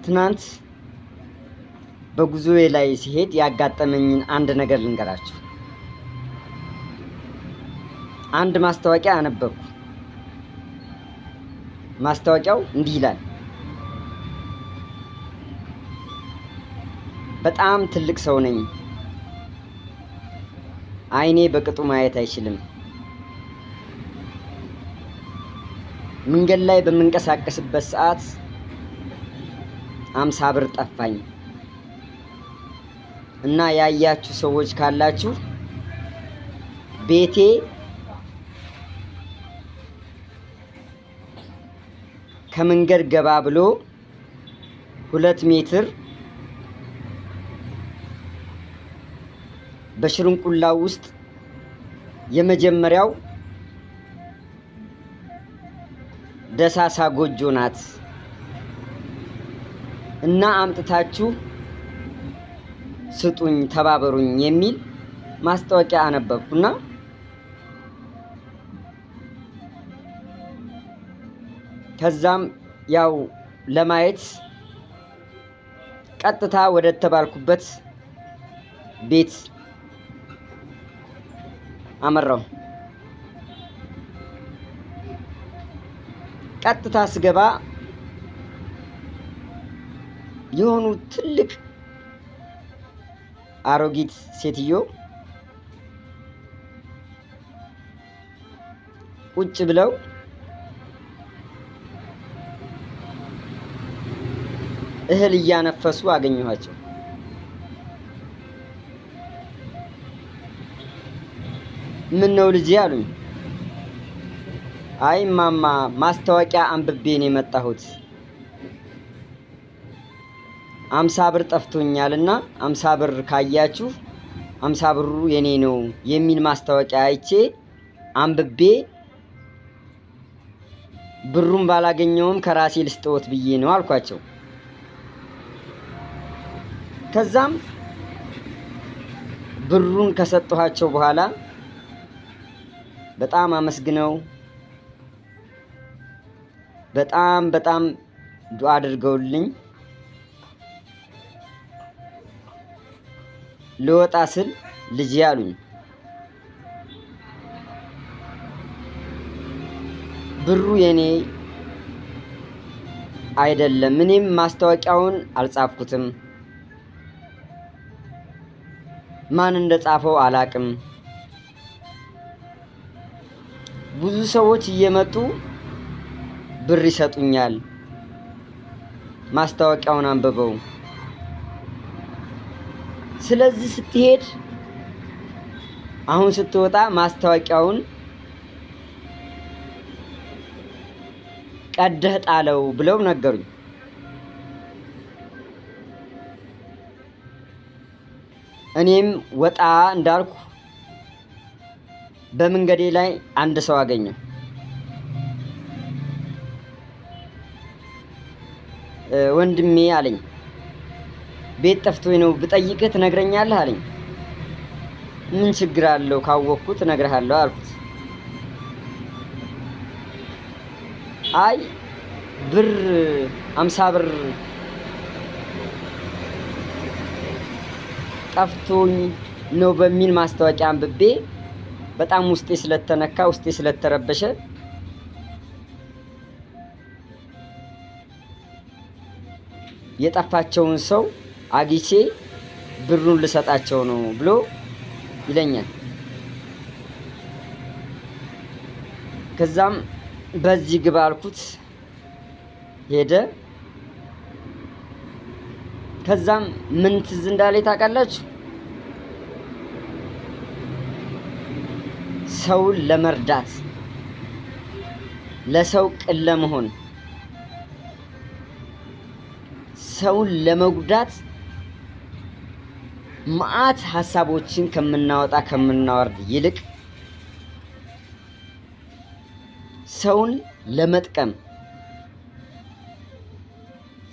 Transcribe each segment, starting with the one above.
ትናንት በጉዞዬ ላይ ሲሄድ ያጋጠመኝን አንድ ነገር ልንገራችሁ። አንድ ማስታወቂያ አነበብኩ። ማስታወቂያው እንዲህ ይላል። በጣም ትልቅ ሰው ነኝ። ዓይኔ በቅጡ ማየት አይችልም። መንገድ ላይ በምንቀሳቀስበት ሰዓት 50 ብር ጠፋኝ እና ያያችሁ ሰዎች ካላችሁ ቤቴ ከመንገድ ገባ ብሎ 2 ሜትር በሽርንቁላው ውስጥ የመጀመሪያው ደሳሳ ጎጆ ናት እና አምጥታችሁ ስጡኝ፣ ተባበሩኝ የሚል ማስታወቂያ አነበብኩና ከዛም ያው ለማየት ቀጥታ ወደ ተባልኩበት ቤት አመራው። ቀጥታ ስገባ የሆኑ ትልቅ አሮጊት ሴትዮ ቁጭ ብለው እህል እያነፈሱ አገኘኋቸው። ምን ነው ልጄ አሉኝ። አይ ማማ ማስታወቂያ አንብቤ ነው የመጣሁት 50 ብር ጠፍቶኛልና 50 ብር ካያችሁ 50 ብሩ የኔ ነው የሚል ማስታወቂያ አይቼ አንብቤ ብሩን ባላገኘውም ከራሴ ልስጥዎት ብዬ ነው አልኳቸው። ከዛም ብሩን ከሰጠኋቸው በኋላ በጣም አመስግነው በጣም ዱዓ አድርገውልኝ ልወጣ ስል ልጄ አሉኝ፣ ብሩ የኔ አይደለም፣ እኔም ማስታወቂያውን አልጻፍኩትም፣ ማን እንደጻፈው አላቅም። ብዙ ሰዎች እየመጡ ብር ይሰጡኛል ማስታወቂያውን አንብበው። ስለዚህ ስትሄድ አሁን ስትወጣ ማስታወቂያውን ቀደህ ጣለው ብለው ነገሩኝ። እኔም ወጣ እንዳልኩ በመንገዴ ላይ አንድ ሰው አገኘው። ወንድሜ አለኝ፣ ቤት ጠፍቶኝ ነው ብጠይቅህ ትነግረኛለህ አለኝ። ምን ችግር አለው ካወቅኩት እነግርሃለሁ አልኩት። አይ ብር 50 ብር ጠፍቶኝ ነው በሚል ማስታወቂያ አንብቤ በጣም ውስጤ ስለተነካ ውስጤ ስለተረበሸ የጠፋቸውን ሰው አግኝቼ ብሩን ልሰጣቸው ነው ብሎ ይለኛል። ከዛም በዚህ ግባ አልኩት፣ ሄደ። ከዛም ምን ትዝ እንዳለኝ ታውቃላችሁ? ሰውን ለመርዳት ለሰው ቅን ለመሆን ሰውን ለመጉዳት መዓት ሀሳቦችን ከምናወጣ ከምናወርድ ይልቅ ሰውን ለመጥቀም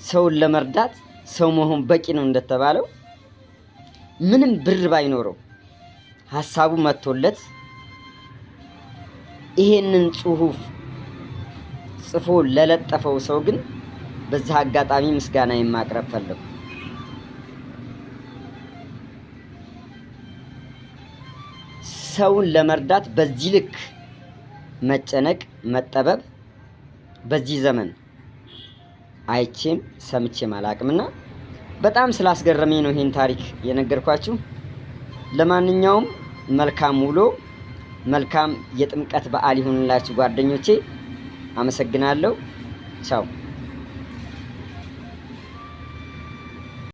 ሰውን ለመርዳት ሰው መሆን በቂ ነው እንደተባለው ምንም ብር ባይኖረው ሀሳቡ መጥቶለት ይሄንን ጽሑፍ ጽፎ ለለጠፈው ሰው ግን በዚህ አጋጣሚ ምስጋና የማቅረብ ፈለኩ። ሰውን ለመርዳት በዚህ ልክ መጨነቅ መጠበብ በዚህ ዘመን አይቼም ሰምቼም አላቅምና በጣም ስላስገረመኝ ነው ይሄን ታሪክ የነገርኳችሁ። ለማንኛውም መልካም ውሎ፣ መልካም የጥምቀት በዓል ይሁንላችሁ ጓደኞቼ። አመሰግናለሁ። ቻው